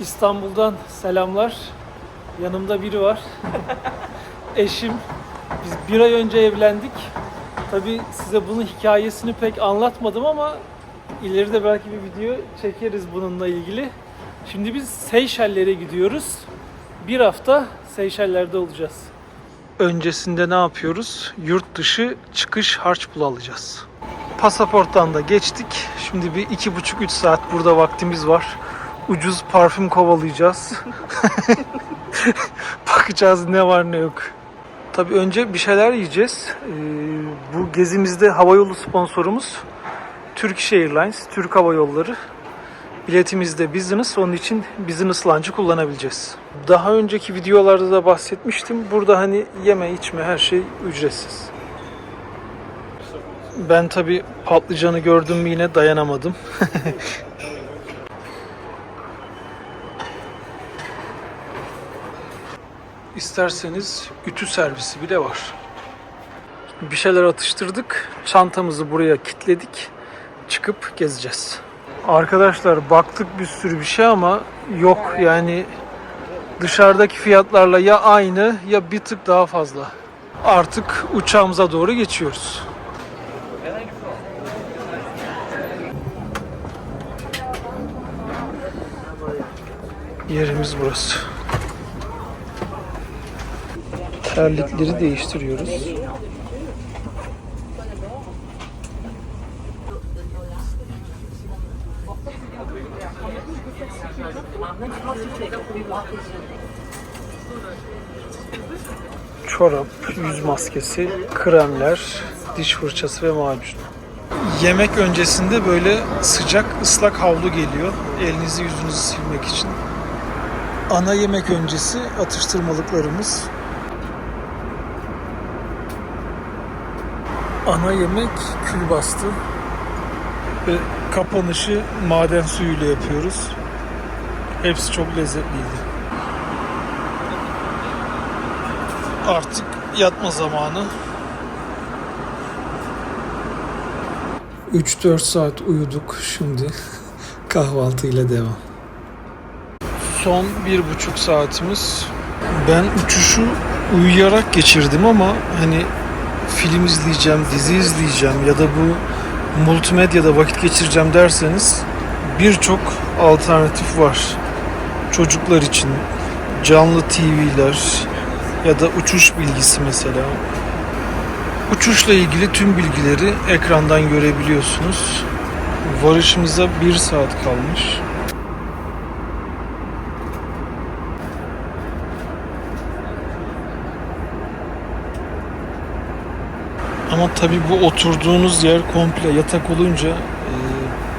İstanbul'dan selamlar. Yanımda biri var. Eşim. Biz bir ay önce evlendik. Tabii size bunun hikayesini pek anlatmadım ama ileride belki bir video çekeriz bununla ilgili. Şimdi biz Seyşeller'e gidiyoruz. Bir hafta Seyşeller'de olacağız. Öncesinde ne yapıyoruz? Yurt dışı çıkış harç pulu alacağız. Pasaporttan da geçtik. Şimdi bir 2,5-3 saat burada vaktimiz var. Ucuz parfüm kovalayacağız. Bakacağız ne var ne yok. Tabii önce bir şeyler yiyeceğiz. Bu gezimizde havayolu sponsorumuz Turkish Airlines, Türk Hava Yolları. Biletimiz de business, onun için business lounge'ı kullanabileceğiz. Daha önceki videolarda da bahsetmiştim. Burada hani yeme içme her şey ücretsiz. Ben tabii patlıcanı gördüm mü yine dayanamadım. İsterseniz ütü servisi bile var. Bir şeyler atıştırdık. Çantamızı buraya kilitledik. Çıkıp gezeceğiz. Arkadaşlar baktık bir sürü bir şey ama yok yani dışarıdaki fiyatlarla ya aynı ya bir tık daha fazla. Artık uçağımıza doğru geçiyoruz. Yerimiz burası. Terlikleri değiştiriyoruz. Çorap, yüz maskesi, kremler, diş fırçası ve macun. Yemek öncesinde böyle sıcak ıslak havlu geliyor. Elinizi yüzünüzü silmek için. Ana yemek öncesi atıştırmalıklarımız. Ana yemek külbastı ve kapanışı maden suyuyla yapıyoruz. Hepsi çok lezzetliydi. Artık yatma zamanı. 3-4 saat uyuduk, şimdi kahvaltıyla devam. Son 1,5 saatimiz. Ben uçuşu uyuyarak geçirdim ama hani film izleyeceğim, dizi izleyeceğim ya da bu multimedyada vakit geçireceğim derseniz birçok alternatif var. Çocuklar için canlı TV'ler ya da uçuş bilgisi mesela. Uçuşla ilgili tüm bilgileri ekrandan görebiliyorsunuz. Varışımıza 1 saat kalmış. Ama tabii bu oturduğunuz yer komple yatak olunca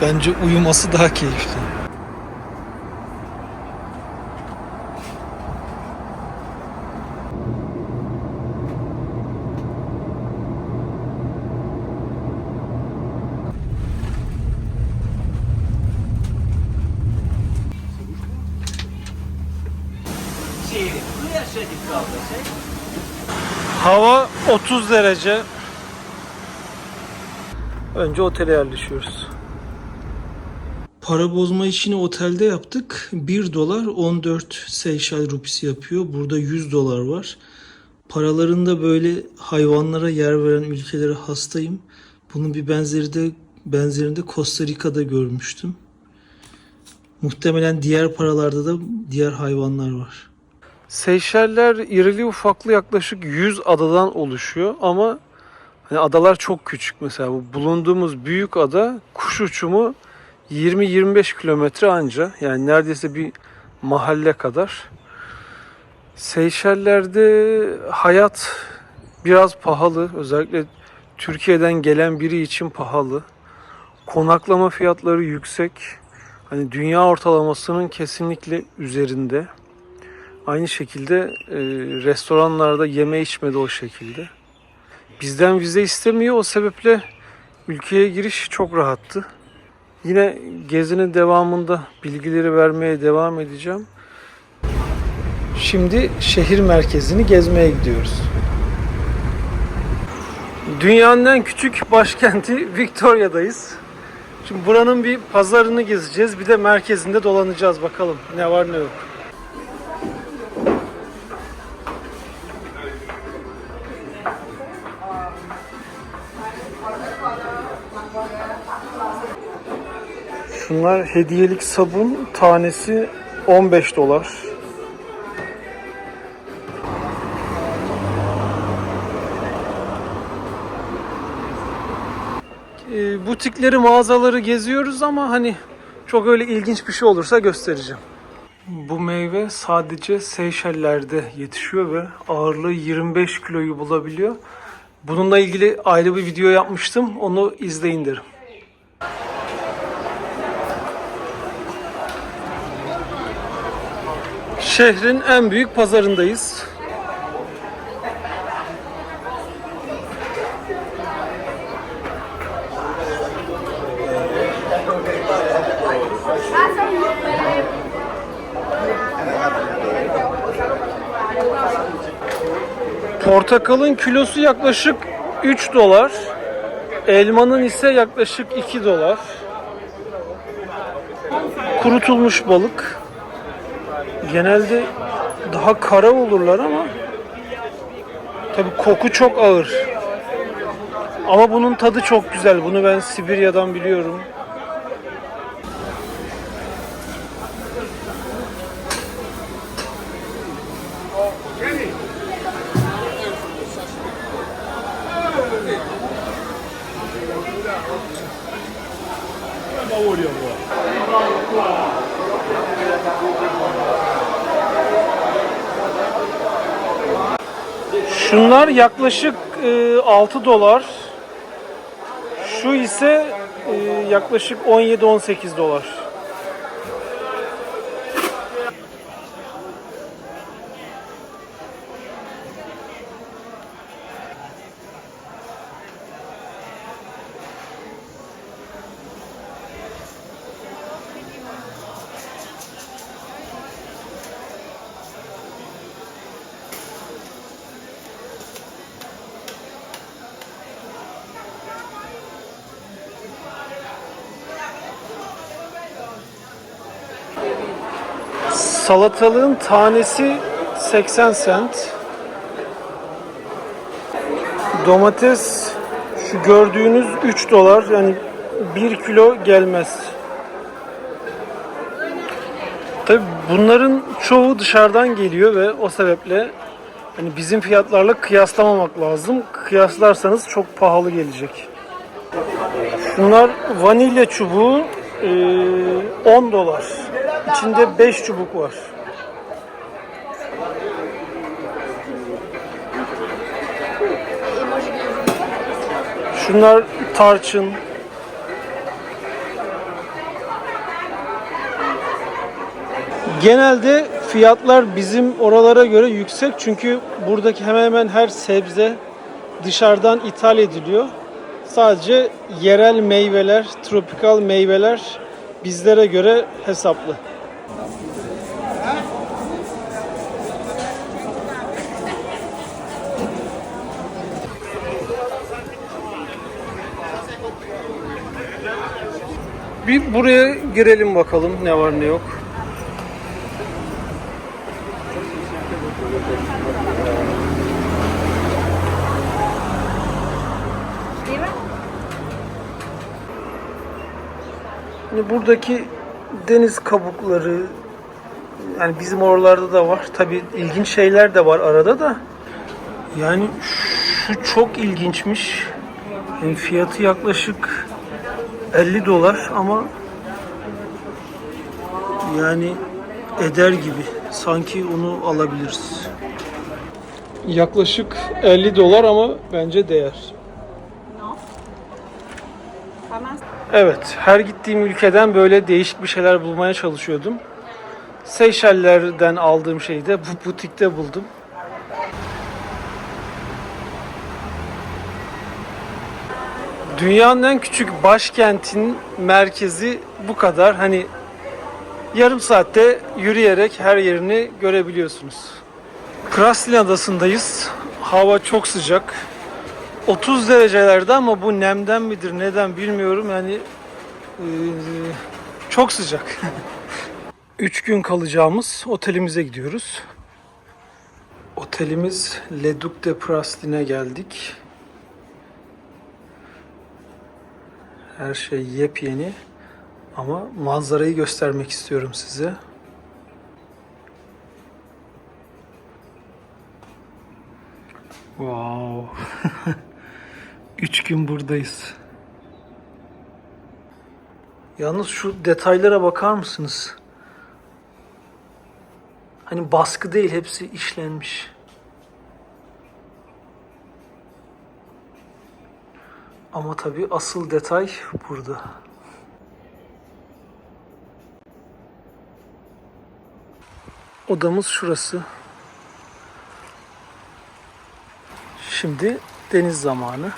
bence uyuması daha keyifli. Hava 30 derece. Önce otele yerleşiyoruz. Para bozma işini otelde yaptık. 1 dolar 14 Seyşel rupisi yapıyor. Burada 100 dolar var. Paralarında böyle hayvanlara yer veren ülkelere hastayım. Bunun bir benzerinde Costa Rica'da görmüştüm. Muhtemelen diğer paralarda da diğer hayvanlar var. Seyşeller irili ufaklı yaklaşık 100 adadan oluşuyor ama hani adalar çok küçük. Mesela bu bulunduğumuz büyük ada kuş uçumu 20-25 kilometre anca. Yani neredeyse bir mahalle kadar. Seyşeller'de hayat biraz pahalı. Özellikle Türkiye'den gelen biri için pahalı. Konaklama fiyatları yüksek. Hani dünya ortalamasının kesinlikle üzerinde. Aynı şekilde restoranlarda yeme içme de o şekilde. Bizden vize istemiyor. O sebeple ülkeye giriş çok rahattı. Yine gezinin devamında bilgileri vermeye devam edeceğim. Şimdi şehir merkezini gezmeye gidiyoruz. Dünyanın en küçük başkenti Victoria'dayız. Şimdi buranın bir pazarını gezeceğiz. Bir de merkezinde dolanacağız bakalım ne var ne yok. Şunlar hediyelik sabun, tanesi 15 dolar. Butikleri, mağazaları geziyoruz ama hani çok öyle ilginç bir şey olursa göstereceğim. Bu meyve sadece Seyşeller'de yetişiyor ve ağırlığı 25 kiloyu bulabiliyor. Bununla ilgili ayrı bir video yapmıştım. Onu izleyin derim. Şehrin en büyük pazarındayız. Portakalın kilosu yaklaşık 3 dolar. Elmanın ise yaklaşık 2 dolar. Kurutulmuş balık. Genelde daha kara olurlar ama tabii koku çok ağır. Ama bunun tadı çok güzel. Bunu ben Sibirya'dan biliyorum. Şunlar yaklaşık 6 dolar. Şu ise yaklaşık 17-18 dolar. Salatalığın tanesi 80 cent. Domates şu gördüğünüz 3 dolar. Yani 1 kilo gelmez. Tabii bunların çoğu dışarıdan geliyor ve o sebeple hani bizim fiyatlarla kıyaslamamak lazım. Kıyaslarsanız çok pahalı gelecek. Bunlar vanilya çubuğu 10 dolar. İçinde 5 çubuk var. Şunlar tarçın. Genelde fiyatlar bizim oralara göre yüksek çünkü buradaki hemen hemen her sebze dışarıdan ithal ediliyor. Sadece yerel meyveler, tropikal meyveler bizlere göre hesaplı. Bir buraya girelim bakalım ne var ne yok. Buradaki deniz kabukları, yani bizim oralarda da var. Tabii ilginç şeyler de var arada da. Yani şu çok ilginçmiş. Yani fiyatı yaklaşık 50 dolar ama yani eder gibi. Sanki onu alabiliriz. Yaklaşık 50 dolar ama bence değer. Evet, her gittiğim ülkeden böyle değişik bir şeyler bulmaya çalışıyordum. Seyşeller'den aldığım şeyi de bu butikte buldum. Dünyanın en küçük başkentin merkezi bu kadar. Hani yarım saatte yürüyerek her yerini görebiliyorsunuz. Kraslin Adası'ndayız. Hava çok sıcak. 30 derecelerde ama bu nemden midir neden bilmiyorum. Yani Çok sıcak. 3 gün kalacağımız otelimize gidiyoruz. Otelimiz Le Duc de Praslin'e geldik. Her şey yepyeni ama manzarayı göstermek istiyorum size. Wow. 3 gün buradayız. Yalnız şu detaylara bakar mısınız? Hani baskı değil, hepsi işlenmiş. Ama tabii asıl detay burada. Odamız şurası. Şimdi deniz zamanı.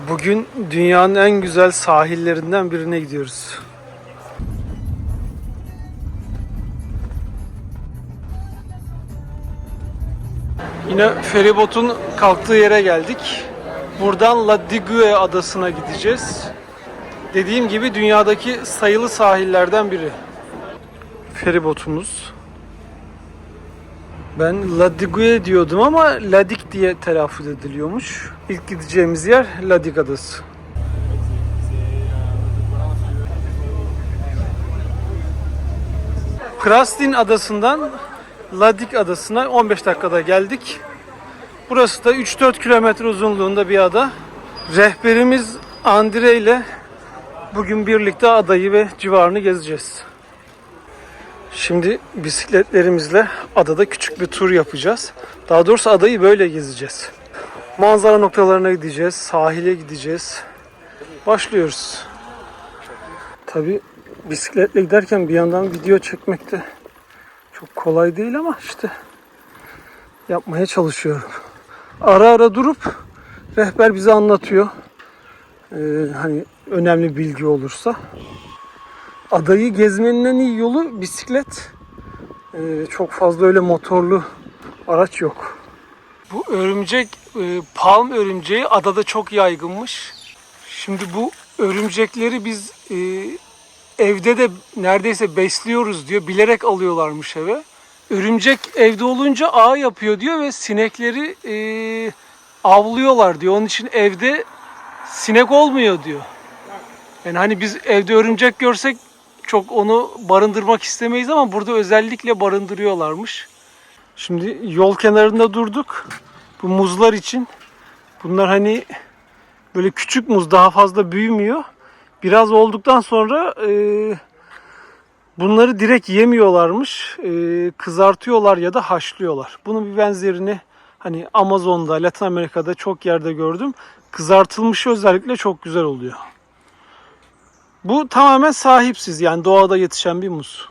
Bugün dünyanın en güzel sahillerinden birine gidiyoruz. Yine feribotun kalktığı yere geldik. Buradan La Digue adasına gideceğiz. Dediğim gibi dünyadaki sayılı sahillerden biri. Feribotumuz. Ben La Digue diyordum ama Ladik diye telaffuz ediliyormuş. İlk gideceğimiz yer Ladik Adası. Praslin adasından Ladik adasına 15 dakikada geldik. Burası da 3-4 kilometre uzunluğunda bir ada. Rehberimiz Andre ile bugün birlikte adayı ve civarını gezeceğiz. Şimdi bisikletlerimizle adada küçük bir tur yapacağız. Daha doğrusu adayı böyle gezeceğiz. Manzara noktalarına gideceğiz, sahile gideceğiz. Başlıyoruz. Tabii bisikletle giderken bir yandan video çekmek de çok kolay değil ama işte yapmaya çalışıyorum. Ara ara durup rehber bize anlatıyor. Hani önemli bilgi olursa. Adayı gezmenin en iyi yolu bisiklet. Çok fazla öyle motorlu araç yok. Bu örümcek, palm örümceği adada çok yaygınmış. Şimdi bu örümcekleri biz evde de neredeyse besliyoruz diyor. Bilerek alıyorlarmış eve. Örümcek evde olunca ağ yapıyor diyor ve sinekleri avlıyorlar diyor. Onun için evde sinek olmuyor diyor. Yani hani biz evde örümcek görsek çok onu barındırmak istemeyiz ama burada özellikle barındırıyorlarmış. Şimdi yol kenarında durduk. Bu muzlar için. Bunlar hani böyle küçük muz, daha fazla büyümüyor. Biraz olduktan sonra bunları direkt yemiyorlarmış. Kızartıyorlar ya da haşlıyorlar. Bunun bir benzerini hani Amazon'da, Latin Amerika'da çok yerde gördüm. Kızartılmışı özellikle çok güzel oluyor. Bu tamamen sahipsiz, yani doğada yetişen bir muz.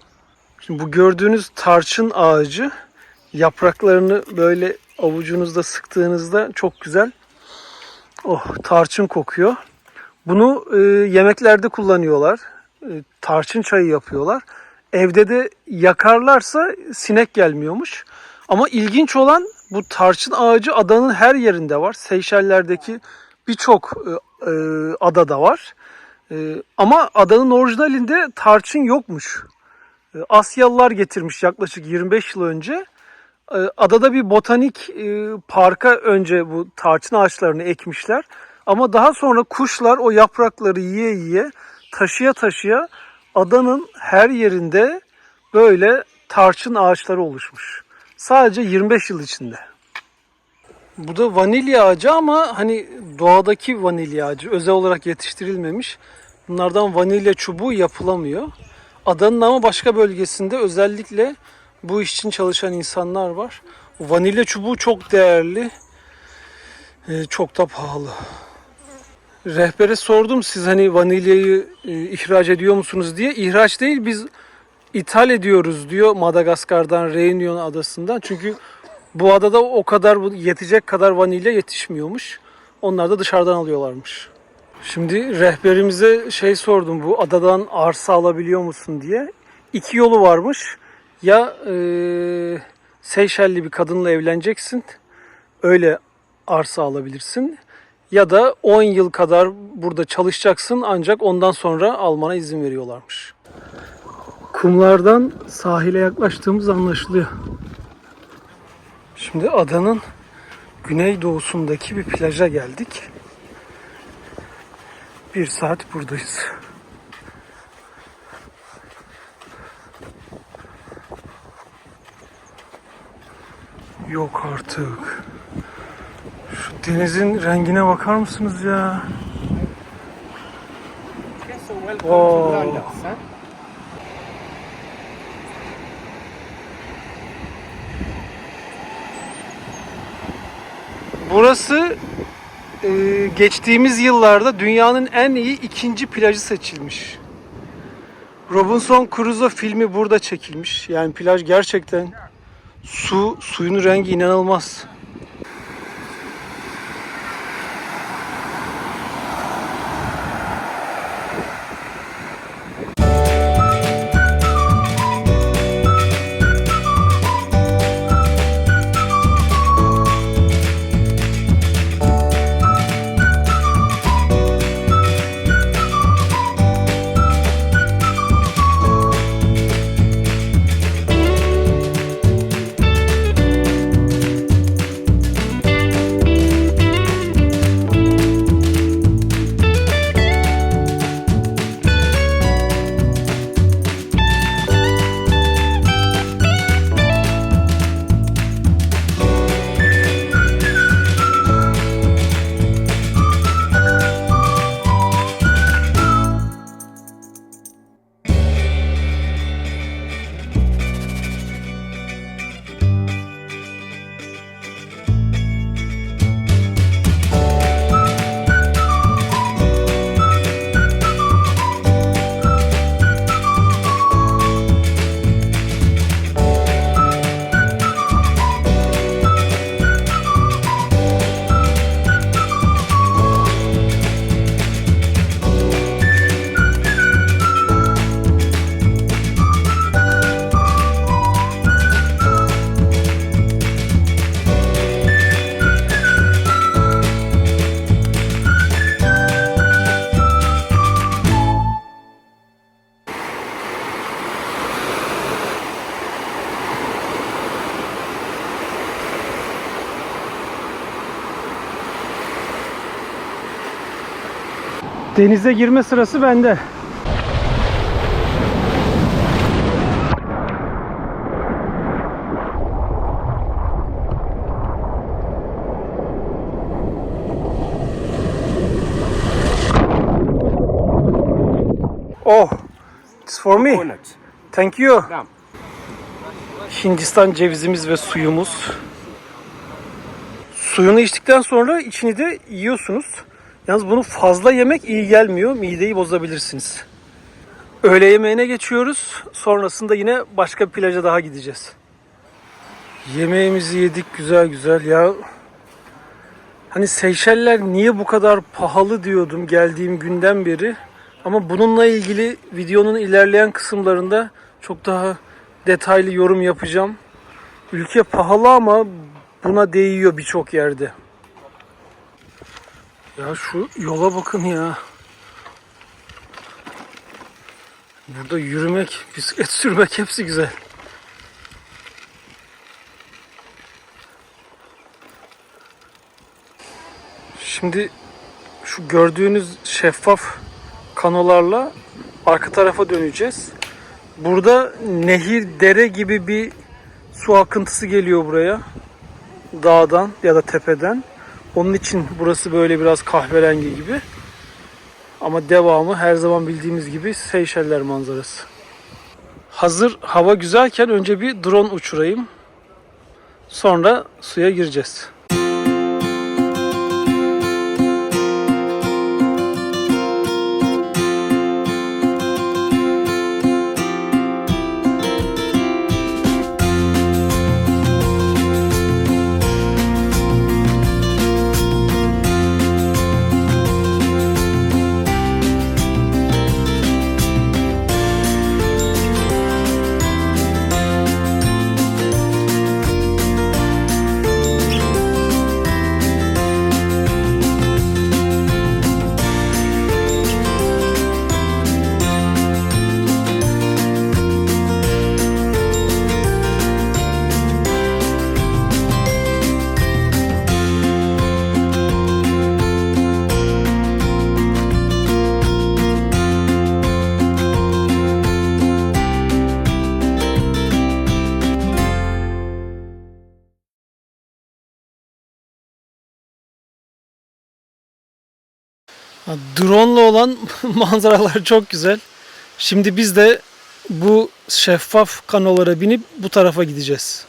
Şimdi bu gördüğünüz tarçın ağacı, yapraklarını böyle avucunuzda sıktığınızda çok güzel tarçın kokuyor. Bunu yemeklerde kullanıyorlar. Tarçın çayı yapıyorlar. Evde de yakarlarsa sinek gelmiyormuş. Ama ilginç olan, bu tarçın ağacı adanın her yerinde var. Seyşeller'deki birçok adada var. Ama adanın orijinalinde tarçın yokmuş. Asyalılar getirmiş yaklaşık 25 yıl önce. Adada bir botanik parka önce bu tarçın ağaçlarını ekmişler. Ama daha sonra kuşlar o yaprakları yiye yiye, taşıya taşıya adanın her yerinde böyle tarçın ağaçları oluşmuş. Sadece 25 yıl içinde. Bu da vanilya ağacı ama hani doğadaki vanilya ağacı, özel olarak yetiştirilmemiş. Bunlardan vanilya çubuğu yapılamıyor. Adanın ama başka bölgesinde özellikle bu iş için çalışan insanlar var. Vanilya çubuğu çok değerli, çok da pahalı. Rehbere sordum, siz hani vanilyayı ihraç ediyor musunuz diye. İhraç değil, biz ithal ediyoruz diyor, Madagaskar'dan, Réunion adasından. Çünkü bu adada o kadar, yetecek kadar vanilya yetişmiyormuş. Onlar da dışarıdan alıyorlarmış. Şimdi rehberimize sordum, bu adadan arsa alabiliyor musun diye. İki yolu varmış. Ya Seyşelli bir kadınla evleneceksin, öyle arsa alabilirsin. Ya da 10 yıl kadar burada çalışacaksın, ancak ondan sonra almana izin veriyorlarmış. Kumlardan sahile yaklaştığımız anlaşılıyor. Şimdi adanın güneydoğusundaki bir plaja geldik. 1 saat buradayız. Yok artık. Şu denizin rengine bakar mısınız ya? Wow. Burası geçtiğimiz yıllarda dünyanın en iyi ikinci plajı seçilmiş. Robinson Crusoe filmi burada çekilmiş. Yani plaj gerçekten, suyun rengi inanılmaz. Denize girme sırası bende. Oh, it's for me. Thank you. Hindistan cevizimiz ve suyumuz. Suyunu içtikten sonra içini de yiyorsunuz. Yalnız bunu fazla yemek iyi gelmiyor. Mideyi bozabilirsiniz. Öğle yemeğine geçiyoruz. Sonrasında yine başka bir plaja daha gideceğiz. Yemeğimizi yedik güzel güzel. Ya hani Seyşeller niye bu kadar pahalı diyordum geldiğim günden beri. Ama bununla ilgili videonun ilerleyen kısımlarında çok daha detaylı yorum yapacağım. Ülke pahalı ama buna değiyor birçok yerde. Ya şu yola bakın ya. Burada yürümek, bisiklet sürmek hepsi güzel. Şimdi şu gördüğünüz şeffaf kanolarla arka tarafa döneceğiz. Burada nehir, dere gibi bir su akıntısı geliyor buraya. Dağdan ya da tepeden. Onun için burası böyle biraz kahverengi gibi. Ama devamı her zaman bildiğimiz gibi Seyşeller manzarası. Hazır hava güzelken önce bir drone uçurayım. Sonra suya gireceğiz. Drone'la olan manzaralar çok güzel. Şimdi biz de bu şeffaf kanolara binip bu tarafa gideceğiz.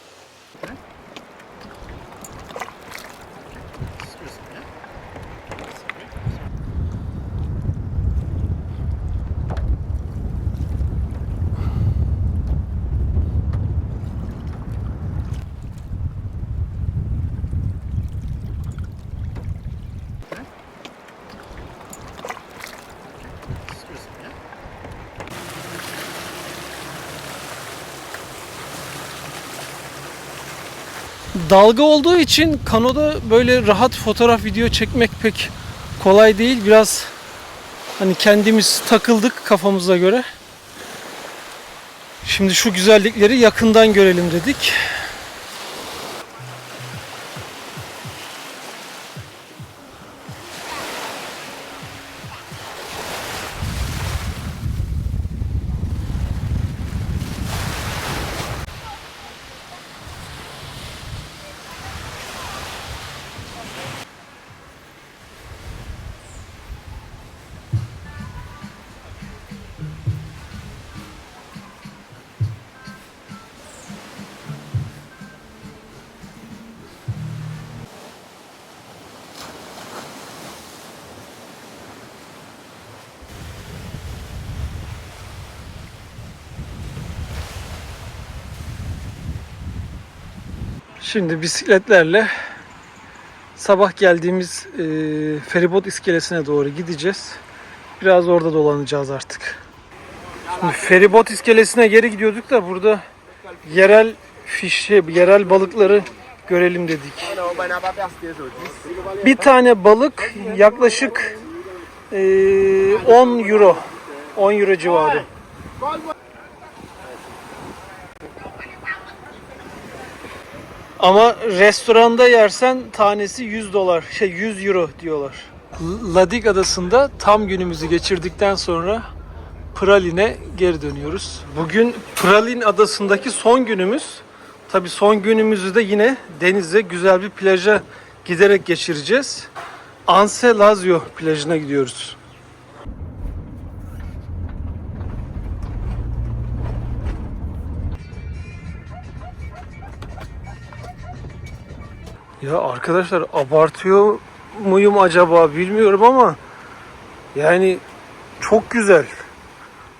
Dalga olduğu için kanoda böyle rahat fotoğraf, video çekmek pek kolay değil. Biraz hani kendimiz takıldık kafamıza göre. Şimdi şu güzellikleri yakından görelim dedik. Şimdi bisikletlerle sabah geldiğimiz feribot iskelesine doğru gideceğiz. Biraz orada dolanacağız artık. Şimdi feribot iskelesine geri gidiyorduk da burada yerel balıkları görelim dedik. Bir tane balık yaklaşık 10 euro. 10 euro civarı. Ama restoranda yersen tanesi 100 dolar, 100 euro diyorlar. Ladig Adası'nda tam günümüzü geçirdikten sonra Pralin'e geri dönüyoruz. Bugün Pralin Adası'ndaki son günümüz. Tabii son günümüzü de yine denize, güzel bir plaja giderek geçireceğiz. Anse Lazio plajına gidiyoruz. Ya arkadaşlar, abartıyor muyum acaba bilmiyorum ama yani çok güzel.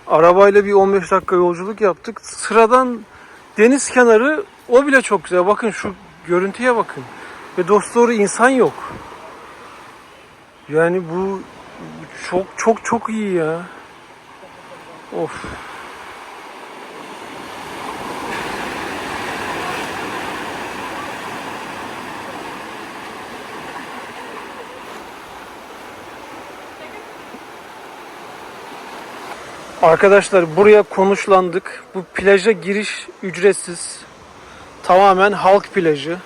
Arabayla bir 15 dakika yolculuk yaptık. Sıradan deniz kenarı, o bile çok güzel. Bakın şu görüntüye bakın. Ve dosdoğru insan yok. Yani bu çok çok çok iyi ya. Of. Arkadaşlar, buraya konuşlandık. Bu plaja giriş ücretsiz. Tamamen halk plajı.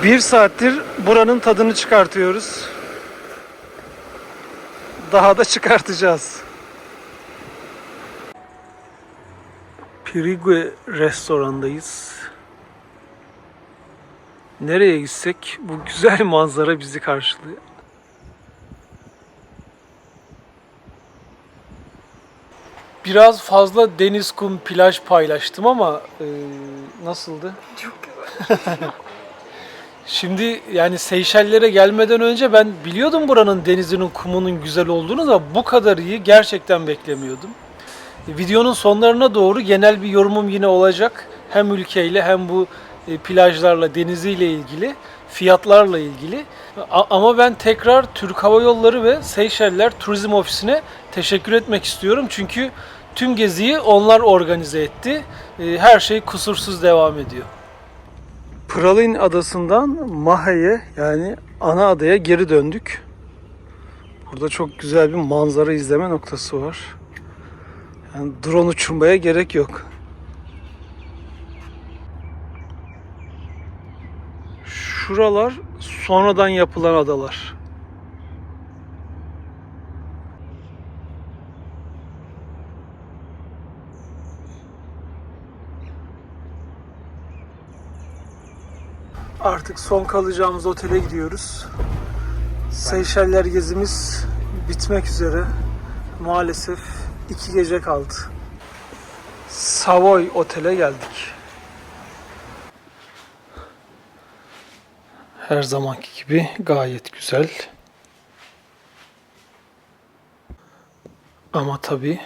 Bir saattir buranın tadını çıkartıyoruz. Daha da çıkartacağız. Pirigue restorandayız. Nereye gitsek bu güzel manzara bizi karşılıyor. Biraz fazla deniz, kum, plaj paylaştım ama nasıldı? Çok güzel. Şimdi yani Seyşellere gelmeden önce ben biliyordum buranın denizinin, kumunun güzel olduğunu da bu kadar iyi gerçekten beklemiyordum. Videonun sonlarına doğru genel bir yorumum yine olacak. Hem ülkeyle hem bu plajlarla, deniziyle ilgili, fiyatlarla ilgili. Ama ben tekrar Türk Hava Yolları ve Seyşeller Turizm Ofisi'ne teşekkür etmek istiyorum. Çünkü tüm geziyi onlar organize etti. Her şey kusursuz devam ediyor. Pralin adasından Maha'ya yani ana adaya geri döndük. Burada çok güzel bir manzara izleme noktası var. Yani drone uçurmaya gerek yok. Şuralar sonradan yapılan adalar. Artık son kalacağımız otele gidiyoruz. Seyşeller gezimiz bitmek üzere. Maalesef 2 gece kaldı. Savoy Otel'e geldik. Her zamanki gibi gayet güzel. Ama tabii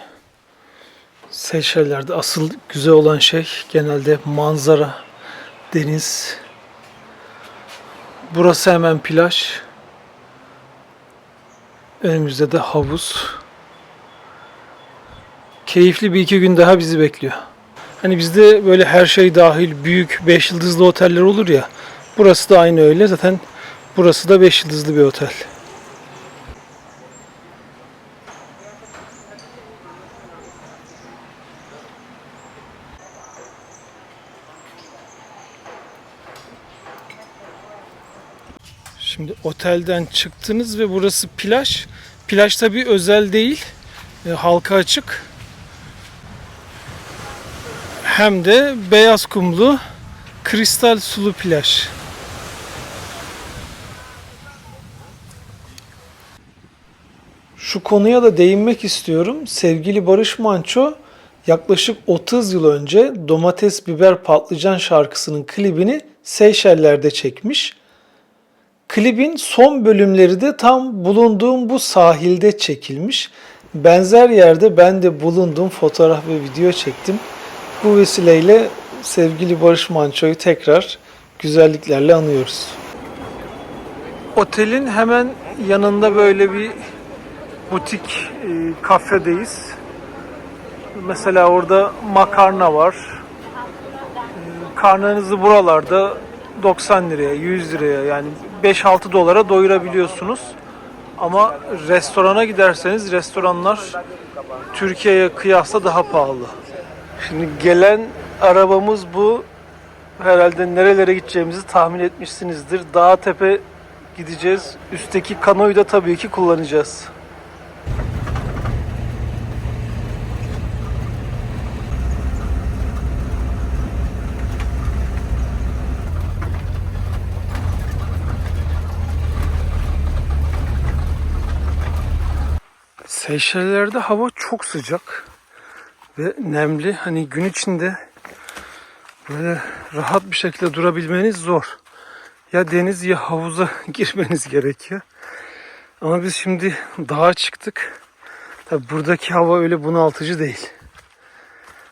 Seyşeller'de asıl güzel olan şey genelde manzara, deniz. Burası hemen plaj. Önümüzde de havuz. Keyifli bir 2 gün daha bizi bekliyor. Hani bizde böyle her şey dahil büyük 5 yıldızlı oteller olur ya. Burası da aynı öyle. Zaten burası da 5 yıldızlı bir otel. Şimdi otelden çıktınız ve burası plaj. Plaj tabii özel değil. Halka açık. Hem de beyaz kumlu, kristal sulu plaj. Şu konuya da değinmek istiyorum. Sevgili Barış Manço yaklaşık 30 yıl önce Domates Biber Patlıcan şarkısının klibini Seyşeller'de çekmiş. Klibin son bölümleri de tam bulunduğum bu sahilde çekilmiş. Benzer yerde ben de bulundum, fotoğraf ve video çektim. Bu vesileyle sevgili Barış Manço'yu tekrar güzelliklerle anıyoruz. Otelin hemen yanında böyle bir butik kafedeyiz. Mesela orada makarna var. Karnınızı buralarda 90 liraya, 100 liraya yani 5-6 dolara doyurabiliyorsunuz. Ama restorana giderseniz restoranlar Türkiye'ye kıyasla daha pahalı. Şimdi gelen arabamız bu. Herhalde nerelere gideceğimizi tahmin etmişsinizdir. Dağa tepe gideceğiz. Üstteki kanoyu da tabii ki kullanacağız. Seyşeller'de hava çok sıcak ve nemli. Hani gün içinde böyle rahat bir şekilde durabilmeniz zor. Ya deniz ya havuza girmeniz gerekiyor. Ama biz şimdi dağa çıktık. Tabi buradaki hava öyle bunaltıcı değil.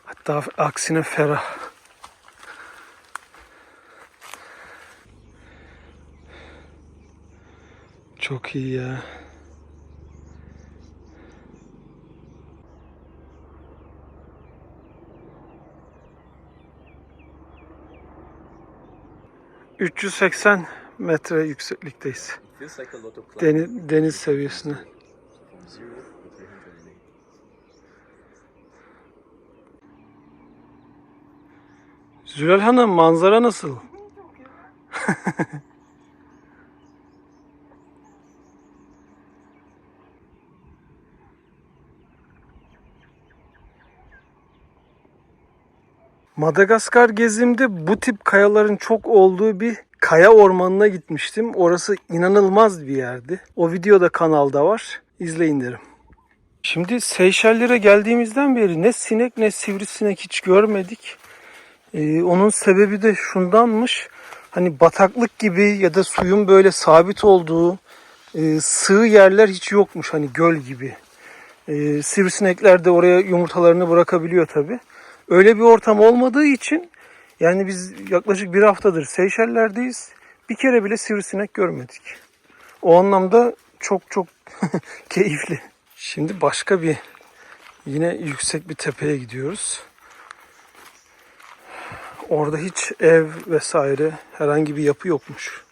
Hatta aksine ferah. Çok iyi ya. ...380 metre yükseklikteyiz. Deniz seviyesine. Zülal Hanım, manzara nasıl? Madagaskar gezimde bu tip kayaların çok olduğu bir kaya ormanına gitmiştim. Orası inanılmaz bir yerdi. O video da kanalda var. İzleyin derim. Şimdi Seyşellere geldiğimizden beri ne sinek ne sivrisinek hiç görmedik. Onun sebebi de şundanmış. Hani bataklık gibi ya da suyun böyle sabit olduğu sığ yerler hiç yokmuş. Hani göl gibi. Sivrisinekler de oraya yumurtalarını bırakabiliyor tabii. Öyle bir ortam olmadığı için yani biz yaklaşık bir haftadır Seyşeller'deyiz. Bir kere bile sivrisinek görmedik. O anlamda çok keyifli. Şimdi başka bir yine yüksek bir tepeye gidiyoruz. Orada hiç ev vesaire herhangi bir yapı yokmuş.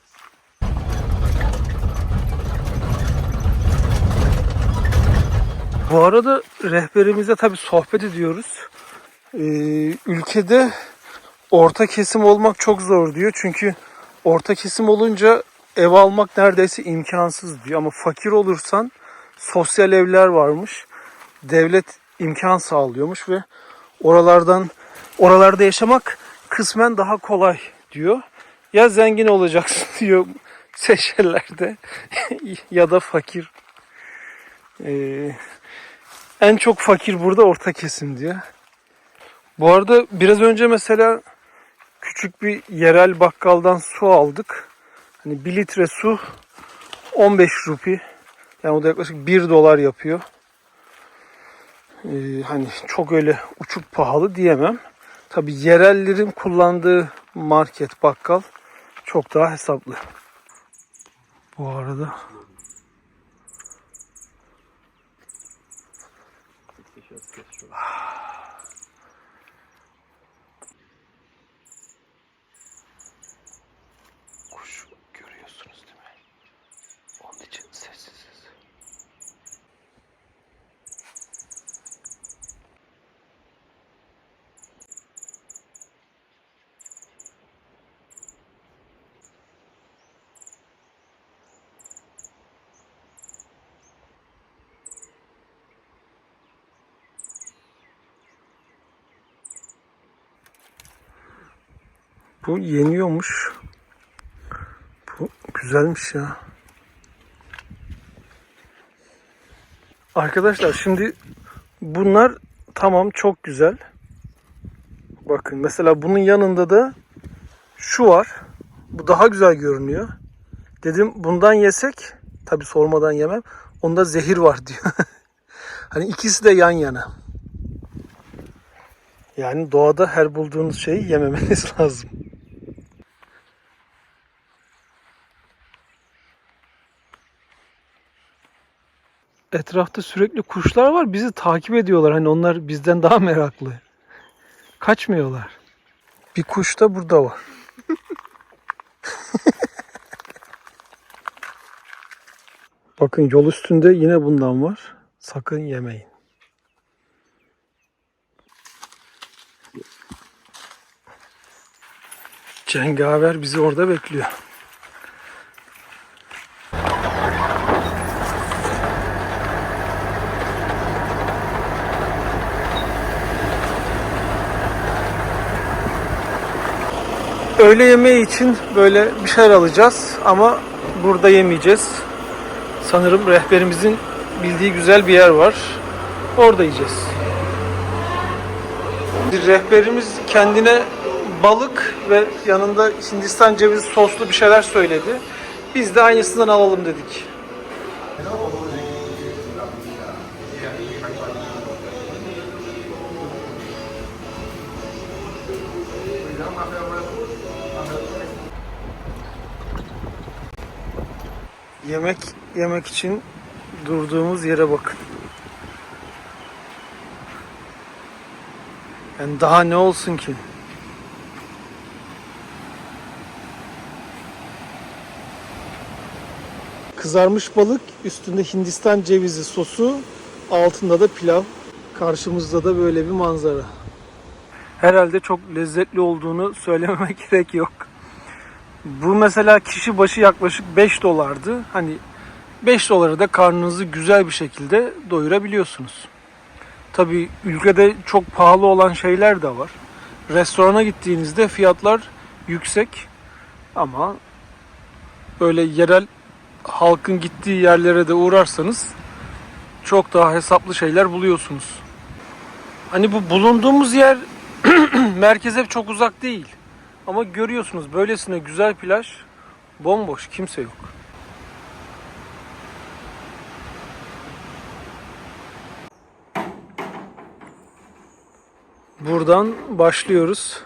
Bu arada rehberimizle tabii sohbet ediyoruz. Ülkede orta kesim olmak çok zor diyor. Çünkü orta kesim olunca ev almak neredeyse imkansız diyor. Ama fakir olursan sosyal evler varmış. Devlet imkan sağlıyormuş ve oralarda yaşamak kısmen daha kolay diyor. Ya zengin olacaksın diyor Seyşeller'de ya da fakir. En çok fakir burada orta kesim diyor. Bu arada biraz önce mesela küçük bir yerel bakkaldan su aldık. Hani 1 litre su 15 rupi. Yani o da yaklaşık 1 dolar yapıyor. Hani çok öyle uçuk pahalı diyemem. Tabii yerellerin kullandığı market, bakkal çok daha hesaplı. Bu arada kuş görüyorsunuz değil mi? Onun için sessiziz. Bu yeniyormuş. Bu güzelmiş ya. Arkadaşlar şimdi bunlar tamam çok güzel. Bakın mesela bunun yanında da şu var. Bu daha güzel görünüyor. Dedim bundan yesek, tabi sormadan yemem. Onda zehir var diyor. Hani ikisi de yan yana. Yani doğada her bulduğunuz şeyi yememeniz lazım. Etrafta sürekli kuşlar var. Bizi takip ediyorlar. Hani onlar bizden daha meraklı. Kaçmıyorlar. Bir kuş da burada var. Bakın yol üstünde yine bundan var. Sakın yemeyin. Cengaver bizi orada bekliyor. Öğle yemeği için böyle bir şeyler alacağız ama burada yemeyeceğiz. Sanırım rehberimizin bildiği güzel bir yer var. Orada yiyeceğiz. Rehberimiz kendine balık ve yanında Hindistan cevizi soslu bir şeyler söyledi. Biz de aynısından alalım dedik. Yemek için durduğumuz yere bakın. Yani daha ne olsun ki? Kızarmış balık, üstünde Hindistan cevizi sosu, altında da pilav. Karşımızda da böyle bir manzara. Herhalde çok lezzetli olduğunu söylememe gerek yok. Bu mesela kişi başı yaklaşık 5 dolardı. Hani 5 dolara da karnınızı güzel bir şekilde doyurabiliyorsunuz. Tabii ülkede çok pahalı olan şeyler de var. Restorana gittiğinizde fiyatlar yüksek ama böyle yerel halkın gittiği yerlere de uğrarsanız çok daha hesaplı şeyler buluyorsunuz. Hani bu bulunduğumuz yer merkeze çok uzak değil. Ama görüyorsunuz böylesine güzel plaj bomboş, kimse yok. Buradan başlıyoruz.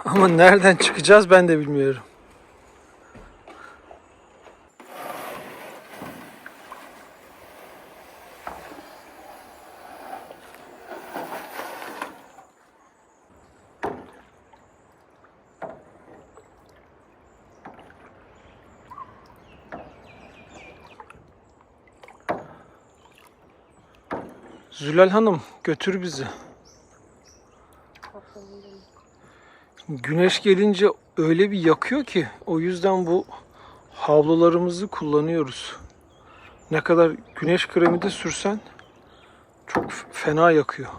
Ama nereden çıkacağız ben de bilmiyorum. Zülal Hanım götür bizi. Güneş gelince öyle bir yakıyor ki o yüzden bu havlularımızı kullanıyoruz. Ne kadar güneş kremi de sürsen çok fena yakıyor.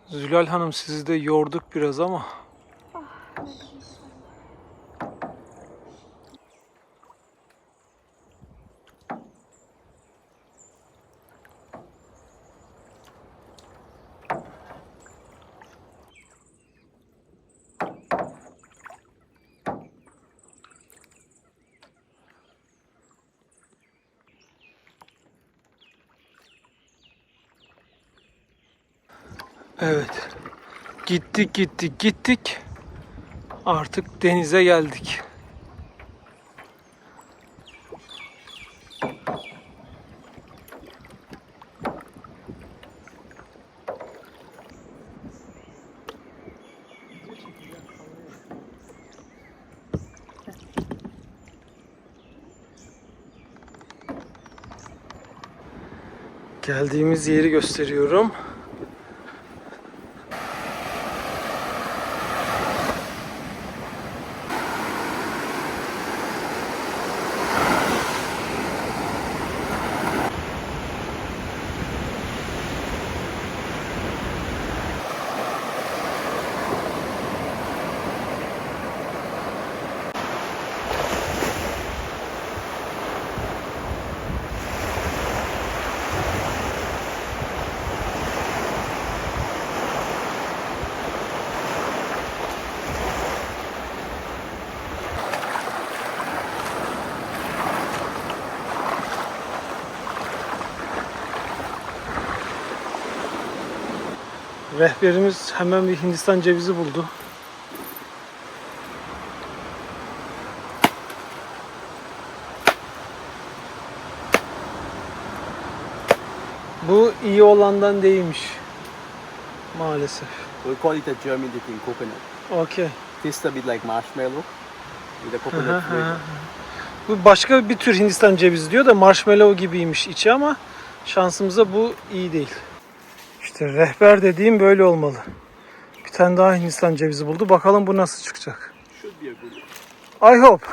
Zülal Hanım sizi de yorduk biraz ama. Evet. Gittik. Artık denize geldik. Geldiğimiz yeri gösteriyorum. Rehberimiz hemen bir Hindistan cevizi buldu. Bu iyi olandan değilmiş. Maalesef. We call it a germinating coconut. Okay. Tastes a bit like marshmallow with a coconut flavor. Bu başka bir tür Hindistan cevizi diyor da marshmallow gibiymiş içi ama şansımıza bu iyi değil. İşte rehber dediğim böyle olmalı. Bir tane daha Hindistan cevizi buldu. Bakalım bu nasıl çıkacak. Should be a good one. I hope.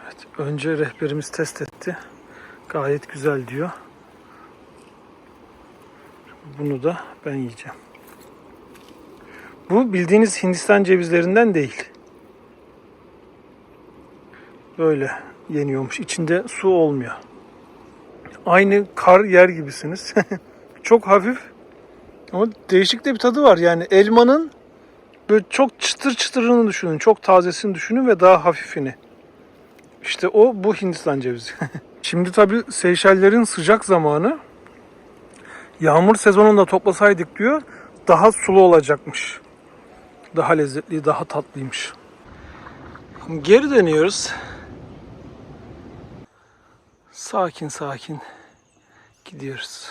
Evet, önce rehberimiz test etti. Gayet güzel diyor. Bunu da ben yiyeceğim. Bu bildiğiniz Hindistan cevizlerinden değil. Böyle yeniyormuş. İçinde su olmuyor. Aynı kar yer gibisiniz. Çok hafif ama değişik de bir tadı var. Yani elmanın böyle çok çıtır çıtırını düşünün. Çok tazesini düşünün ve daha hafifini. İşte o bu Hindistan cevizi. Şimdi tabii Seyşellerin sıcak zamanı. Yağmur sezonunda toplasaydık diyor daha sulu olacakmış. Daha lezzetli, daha tatlıymış. Geri dönüyoruz. Sakin sakin gidiyoruz.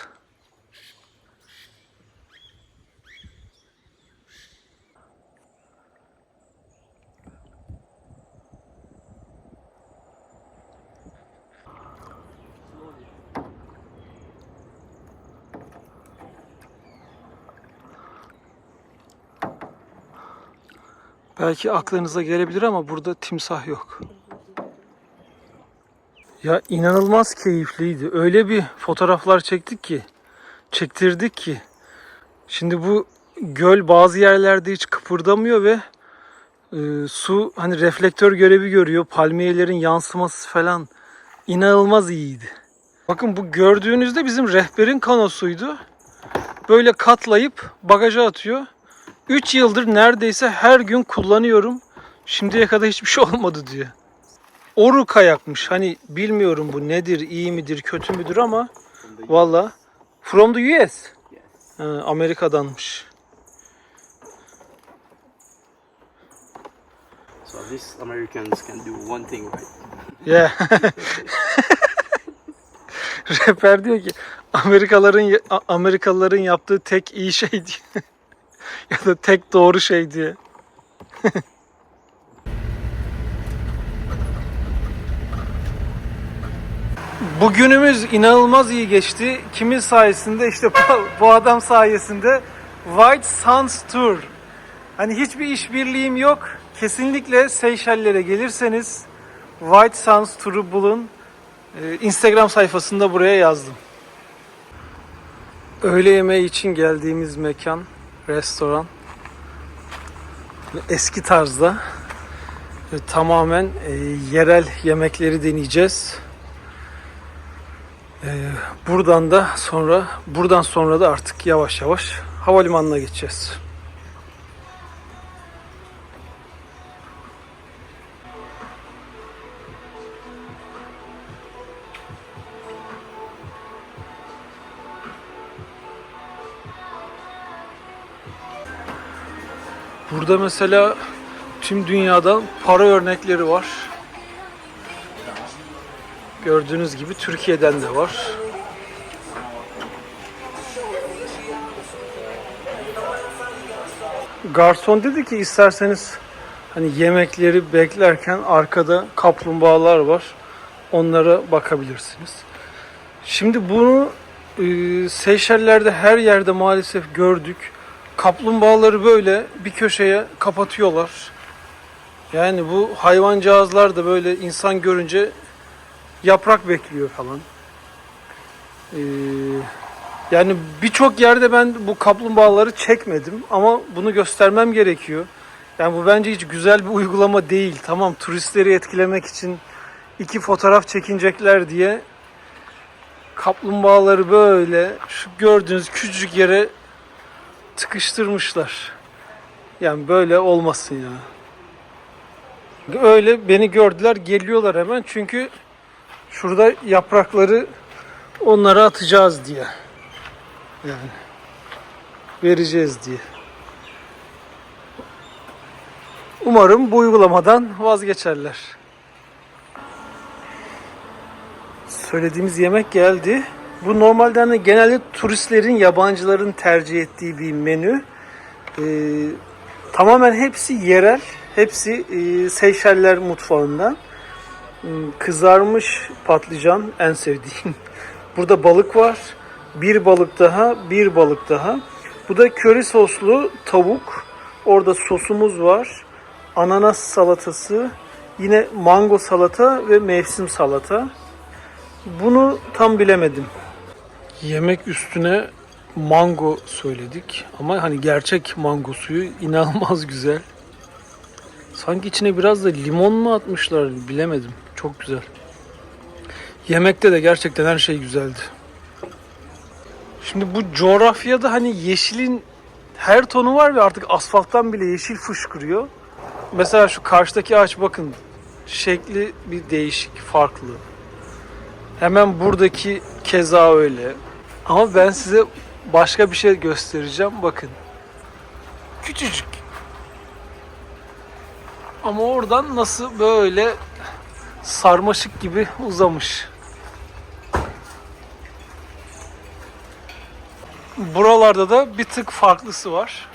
Belki aklınıza gelebilir ama burada timsah yok. Ya inanılmaz keyifliydi. Öyle bir fotoğraflar çektirdik ki. Şimdi bu göl bazı yerlerde hiç kıpırdamıyor ve su hani reflektör görevi görüyor. Palmiyelerin yansıması falan inanılmaz iyiydi. Bakın bu gördüğünüzde bizim rehberin kanosuydu. Böyle katlayıp bagaja atıyor. 3 yıldır neredeyse her gün kullanıyorum. Şimdiye kadar hiçbir şey olmadı diyor. Oru kayakmış. Hani bilmiyorum bu nedir, iyi midir, kötü müdür ama valla. From the US. Ha, Amerika'danmış. So these Americans can do one thing right. Yeah. Rehber diyor ki Amerikalıların yaptığı tek iyi şey diyor. Ya da tek doğru şey diye. Bugünümüz inanılmaz iyi geçti. Kimin sayesinde? İşte bu adam sayesinde. White Sands Tour. Hani hiçbir işbirliğim yok. Kesinlikle Seyşellere gelirseniz White Sands Tour'u bulun. Instagram sayfasında buraya yazdım. Öğle yemeği için geldiğimiz mekan, restoran. Eski tarzda. Tamamen yerel yemekleri deneyeceğiz. Buradan sonra da artık yavaş yavaş havalimanına geçeceğiz. Burada mesela tüm dünyadan para örnekleri var. Gördüğünüz gibi Türkiye'den de var. Garson dedi ki isterseniz hani yemekleri beklerken arkada kaplumbağalar var. Onlara bakabilirsiniz. Şimdi bunu Seyşeller'de her yerde maalesef gördük. Kaplumbağaları böyle bir köşeye kapatıyorlar. Yani bu hayvancağızlar da böyle insan görünce yaprak bekliyor falan. Yani birçok yerde ben bu kaplumbağaları çekmedim ama bunu göstermem gerekiyor. Yani bu bence hiç güzel bir uygulama değil. Tamam, turistleri etkilemek için 2 fotoğraf çekinecekler diye kaplumbağaları böyle şu gördüğünüz küçücük yere tıkıştırmışlar. Yani böyle olmasın ya. Öyle beni gördüler, geliyorlar hemen çünkü şurada yaprakları onlara atacağız diye. Yani vereceğiz diye. Umarım bu uygulamadan vazgeçerler. Söylediğimiz yemek geldi. Bu normalde hani genelde turistlerin, yabancıların tercih ettiği bir menü. Tamamen hepsi yerel. Hepsi Seyşeller mutfağından. Kızarmış patlıcan en sevdiğim. Burada balık var. Bir balık daha. Bu da köri soslu tavuk. Orada sosumuz var. Ananas salatası. Yine mango salata ve mevsim salata. Bunu tam bilemedim. Yemek üstüne mango söyledik. Ama hani gerçek mango suyu inanılmaz güzel. Sanki içine biraz da limon mu atmışlar bilemedim. Çok güzel. Yemekte de gerçekten her şey güzeldi. Şimdi bu coğrafyada hani yeşilin her tonu var ve artık asfalttan bile yeşil fışkırıyor. Mesela şu karşıdaki ağaç bakın. Şekli bir değişik, farklı. Hemen buradaki keza öyle. Ama ben size başka bir şey göstereceğim. Bakın. Küçücük. Ama oradan nasıl böyle sarmaşık gibi uzamış. Buralarda da bir tık farklısı var.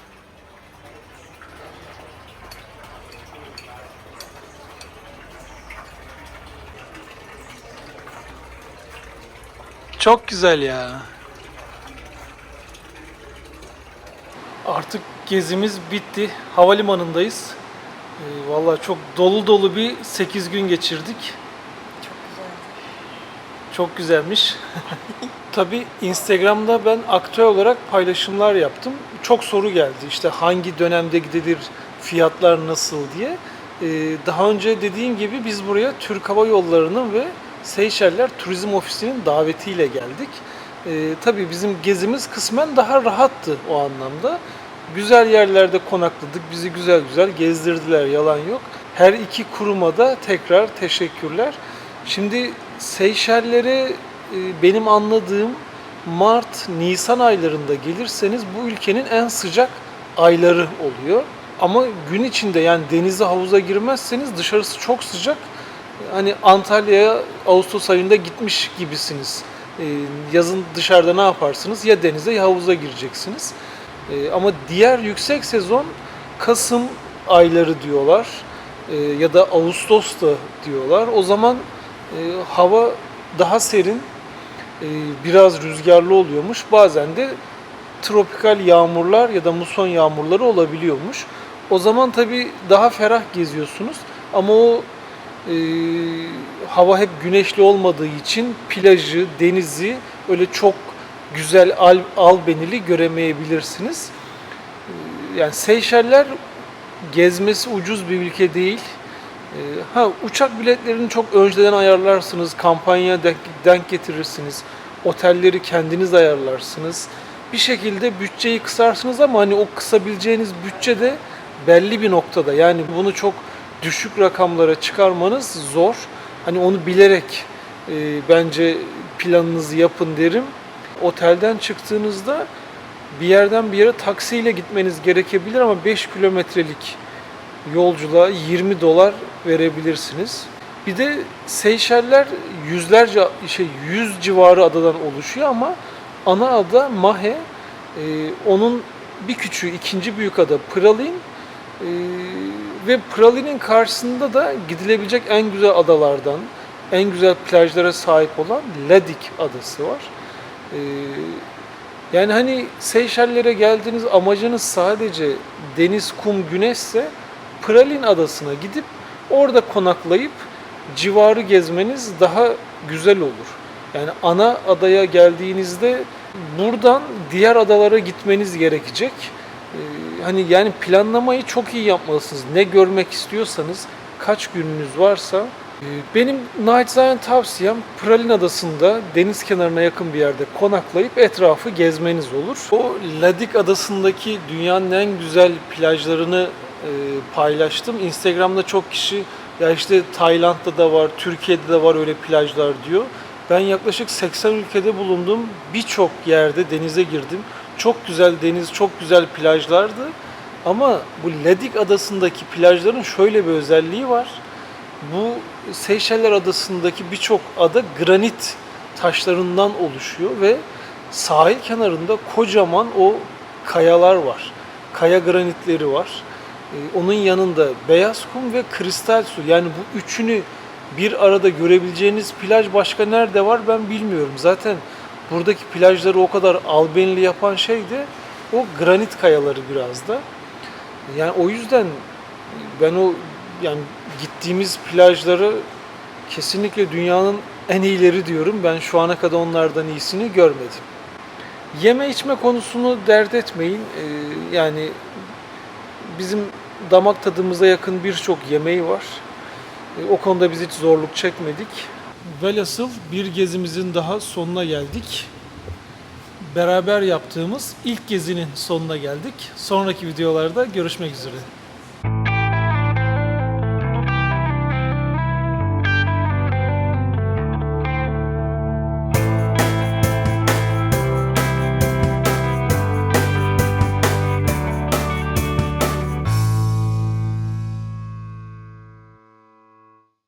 Çok güzel ya. Artık gezimiz bitti. Havalimanındayız. Vallahi çok dolu dolu bir 8 gün geçirdik. Çok güzeldi. Çok güzelmiş. Tabii Instagram'da ben aktüel olarak paylaşımlar yaptım. Çok soru geldi. İşte hangi dönemde gidilir, fiyatlar nasıl diye. Daha önce dediğim gibi biz buraya Türk Hava Yolları'nın ve Seyşeller Turizm Ofisi'nin davetiyle geldik. Tabii bizim gezimiz kısmen daha rahattı o anlamda. Güzel yerlerde konakladık. Bizi güzel güzel gezdirdiler, yalan yok. Her iki kuruma da tekrar teşekkürler. Şimdi Seyşeller'e benim anladığım Mart, Nisan aylarında gelirseniz bu ülkenin en sıcak ayları oluyor. Ama gün içinde yani denize havuza girmezseniz dışarısı çok sıcak. Hani Antalya'ya Ağustos ayında gitmiş gibisiniz. Yazın dışarıda ne yaparsınız? Ya denize ya havuza gireceksiniz. Ama diğer yüksek sezon Kasım ayları diyorlar. Ya da Ağustos da diyorlar. O zaman hava daha serin, biraz rüzgarlı oluyormuş. Bazen de tropikal yağmurlar ya da muson yağmurları olabiliyormuş. O zaman tabii daha ferah geziyorsunuz. Ama o hava hep güneşli olmadığı için plajı, denizi öyle çok güzel albenili göremeyebilirsiniz. Yani Seyşeller gezmesi ucuz bir ülke değil. Uçak biletlerini çok önceden ayarlarsınız, kampanya denk getirirsiniz, otelleri kendiniz ayarlarsınız. Bir şekilde bütçeyi kısarsınız ama hani o kısabileceğiniz bütçe de belli bir noktada. Yani bunu çok düşük rakamlara çıkarmanız zor. Hani onu bilerek bence planınızı yapın derim. Otelden çıktığınızda bir yerden bir yere taksiyle gitmeniz gerekebilir ama 5 kilometrelik yolculuğa $20 verebilirsiniz. Bir de Seyşeller yüzlerce 100 civarı adadan oluşuyor ama ana ada Mahe, onun bir küçüğü ikinci büyük ada Praslin ve Praslin'in karşısında da gidilebilecek en güzel adalardan, en güzel plajlara sahip olan Ladik adası var. Yani hani Seyşeller'e geldiğiniz amacınız sadece deniz, kum, güneşse Praslin adasına gidip orada konaklayıp civarı gezmeniz daha güzel olur. Yani ana adaya geldiğinizde buradan diğer adalara gitmeniz gerekecek. Hani yani planlamayı çok iyi yapmalısınız. Ne görmek istiyorsanız, kaç gününüz varsa. Benim naçizane tavsiyem Praslin adasında deniz kenarına yakın bir yerde konaklayıp etrafı gezmeniz olur. O Ladik adasındaki dünyanın en güzel plajlarını paylaştım. Instagram'da çok kişi ya işte Tayland'da da var, Türkiye'de de var öyle plajlar diyor. Ben yaklaşık 80 ülkede bulundum. Birçok yerde denize girdim. Çok güzel deniz, çok güzel plajlardı. Ama bu Ladik adasındaki plajların şöyle bir özelliği var. Bu Seyşeller adasındaki birçok ada granit taşlarından oluşuyor ve sahil kenarında kocaman o kayalar var. Kaya granitleri var. Onun yanında beyaz kum ve kristal su. Yani bu üçünü bir arada görebileceğiniz plaj başka nerede var ben bilmiyorum. Zaten buradaki plajları o kadar albenili yapan şey de o granit kayaları biraz da. Yani o yüzden ben yani gittiğimiz plajları kesinlikle dünyanın en iyileri diyorum. Ben şu ana kadar onlardan iyisini görmedim. Yeme içme konusunu dert etmeyin. Yani bizim damak tadımıza yakın birçok yemeği var. O konuda biz hiç zorluk çekmedik. Velhasıl bir gezimizin daha sonuna geldik. Beraber yaptığımız ilk gezinin sonuna geldik. Sonraki videolarda görüşmek üzere.